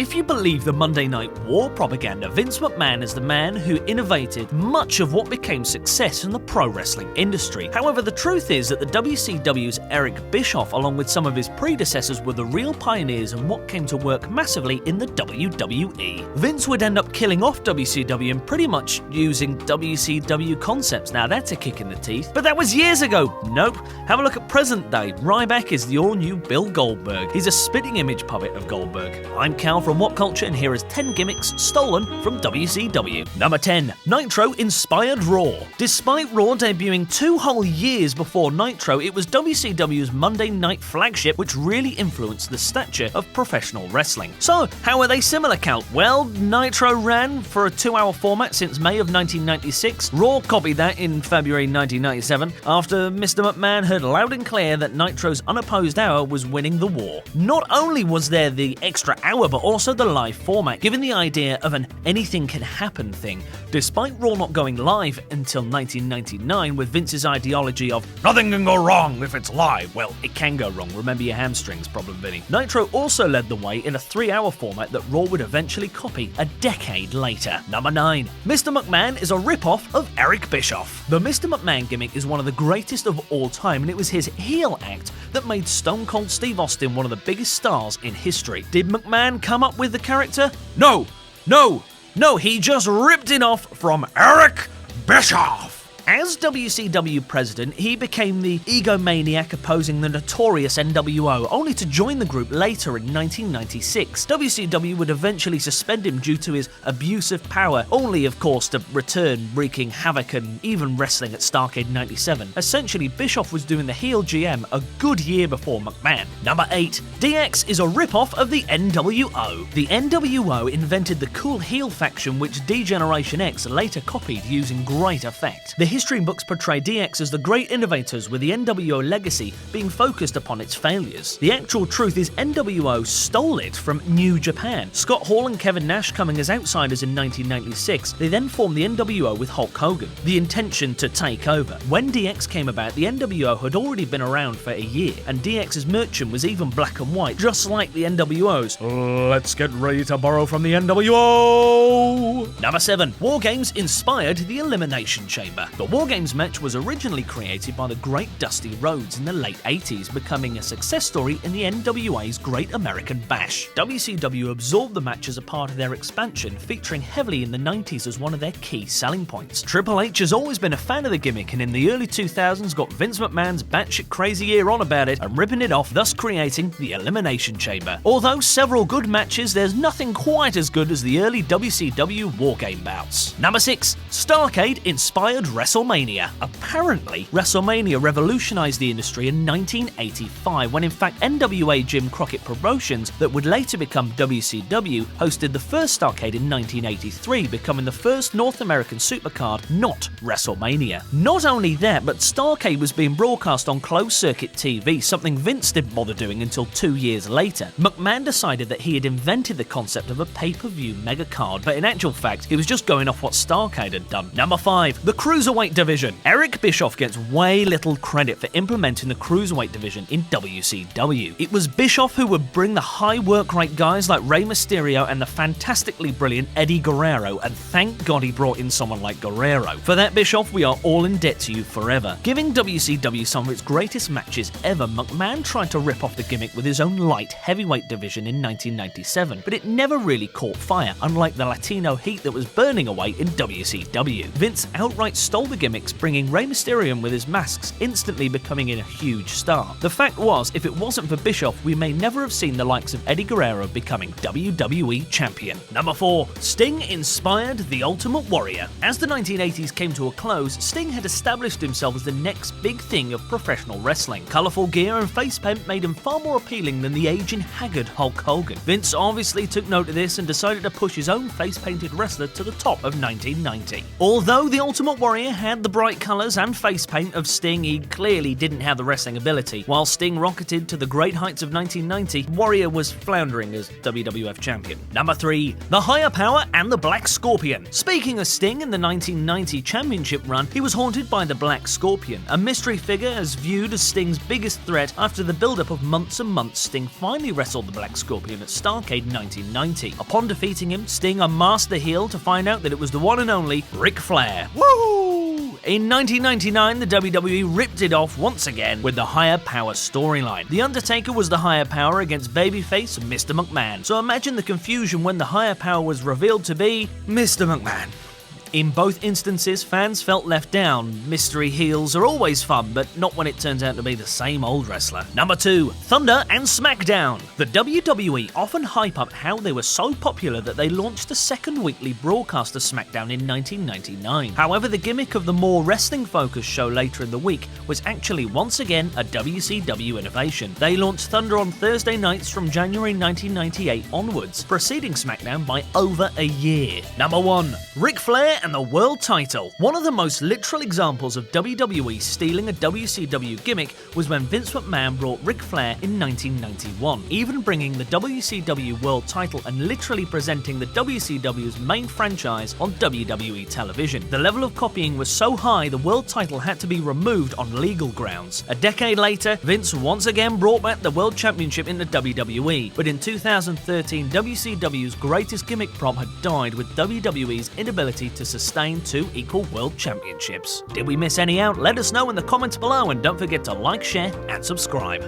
If you believe the Monday Night War propaganda, Vince McMahon is the man who innovated much of what became success in the pro wrestling industry. However, the truth is that the WCW's Eric Bischoff, along with some of his predecessors, were the real pioneers in what came to work massively in the WWE. Vince would end up killing off WCW and pretty much using WCW concepts. Now that's a kick in the teeth. But that was years ago. Nope. Have a look at present day. Ryback is the all-new Bill Goldberg. He's a spitting image puppet of Goldberg. I'm Cal from WhatCulture, and here is 10 gimmicks stolen from WCW. Number 10. Nitro Inspired Raw. Despite Raw debuting 2 whole years before Nitro, it was WCW's Monday night flagship which really influenced the stature of professional wrestling. So, how are they similar, Cal? Well, Nitro ran for a 2-hour format since May of 1996. Raw copied that in February 1997 after Mr. McMahon heard loud and clear that Nitro's unopposed hour was winning the war. Not only was there the extra hour, but also the live format, giving the idea of an anything can happen thing. Despite Raw not going live until 1999 with Vince's ideology of nothing can go wrong if it's live. Well, it can go wrong, remember your hamstrings problem, Vinny. Nitro also led the way in a 3-hour format that Raw would eventually copy a decade later. Number 9. Mr. McMahon is a rip-off of Eric Bischoff. The Mr. McMahon gimmick is one of the greatest of all time, and it was his heel act that made Stone Cold Steve Austin one of the biggest stars in history. Did McMahon come up with the character? No, he just ripped it off from Eric Bischoff. As WCW president, he became the egomaniac opposing the notorious NWO, only to join the group later in 1996. WCW would eventually suspend him due to his abuse of power, only of course to return wreaking havoc and even wrestling at Starrcade 97. Essentially, Bischoff was doing the heel GM a good year before McMahon. Number 8. DX is a rip-off of the NWO. The NWO invented the cool heel faction which D-Generation X later copied using great effect. The history books portray DX as the great innovators, with the NWO legacy being focused upon its failures. The actual truth is NWO stole it from New Japan. Scott Hall and Kevin Nash coming as outsiders in 1996, they then formed the NWO with Hulk Hogan, the intention to take over. When DX came about, the NWO had already been around for a year, and DX's merchant was even black and white, just like the NWO's. Let's get ready to borrow from the NWO! Number 7. War Games inspired the Elimination Chamber. The War Games match was originally created by the great Dusty Rhodes in the late 80s, becoming a success story in the NWA's Great American Bash. WCW absorbed the match as a part of their expansion, featuring heavily in the 90s as one of their key selling points. Triple H has always been a fan of the gimmick, and in the early 2000s got Vince McMahon's batshit crazy ear on about it and ripping it off, thus creating the Elimination Chamber. Although several good matches, there's nothing quite as good as the early WCW War Game bouts. Number 6. Starrcade inspired WrestleMania. Apparently, WrestleMania revolutionized the industry in 1985, when in fact NWA Jim Crockett Promotions, that would later become WCW, hosted the first Starrcade in 1983, becoming the first North American supercard not WrestleMania. Not only that, but Starrcade was being broadcast on closed-circuit TV, something Vince didn't bother doing until 2 years later. McMahon decided that he had invented the concept of a pay-per-view megacard, but in actual fact, he was just going off what Starrcade had done. Number 5. The Cruiserweight Division. Eric Bischoff gets way little credit for implementing the Cruiserweight Division in WCW. It was Bischoff who would bring the high work rate guys like Rey Mysterio and the fantastically brilliant Eddie Guerrero, and thank God he brought in someone like Guerrero. For that, Bischoff, we are all in debt to you forever. Giving WCW some of its greatest matches ever, McMahon tried to rip off the gimmick with his own light heavyweight division in 1997, but it never really caught fire, unlike the Latino heat that was burning away in WCW. Vince outright stole the gimmicks, bringing Rey Mysterio with his masks, instantly becoming a huge star. The fact was, if it wasn't for Bischoff, we may never have seen the likes of Eddie Guerrero becoming WWE champion. Number 4. Sting inspired the Ultimate Warrior. As the 1980s came to a close, Sting had established himself as the next big thing of professional wrestling. Colourful gear and face paint made him far more appealing than the aging, haggard Hulk Hogan. Vince obviously took note of this and decided to push his own face-painted wrestler to the top of 1990. Although the Ultimate Warrior had the bright colours and face paint of Sting, he clearly didn't have the wrestling ability. While Sting rocketed to the great heights of 1990, Warrior was floundering as WWF champion. Number 3. The Higher Power and the Black Scorpion. Speaking of Sting, in the 1990 championship run, he was haunted by the Black Scorpion, a mystery figure as viewed as Sting's biggest threat. After the build-up of months and months, Sting finally wrestled the Black Scorpion at Starrcade 1990. Upon defeating him, Sting unmasked the heel to find out that it was the one and only Ric Flair. Woo! In 1999, the WWE ripped it off once again with the Higher Power storyline. The Undertaker was the Higher Power against babyface Mr. McMahon. So imagine the confusion when the Higher Power was revealed to be Mr. McMahon. In both instances, fans felt left down. Mystery heels are always fun, but not when it turns out to be the same old wrestler. Number 2. Thunder and Smackdown. The WWE often hype up how they were so popular that they launched a second weekly broadcast of Smackdown in 1999. However, the gimmick of the more wrestling-focused show later in the week was actually once again a WCW innovation. They launched Thunder on Thursday nights from January 1998 onwards, preceding Smackdown by over a year. Number 1. Ric Flair and the world title. One of the most literal examples of WWE stealing a WCW gimmick was when Vince McMahon brought Ric Flair in 1991, even bringing the WCW world title and literally presenting the WCW's main franchise on WWE television. The level of copying was so high the world title had to be removed on legal grounds. A decade later, Vince once again brought back the world championship into WWE, but in 2013 WCW's greatest gimmick prop had died with WWE's inability to sustain 2 equal world championships. Did we miss any out? Let us know in the comments below, and don't forget to like, share and subscribe.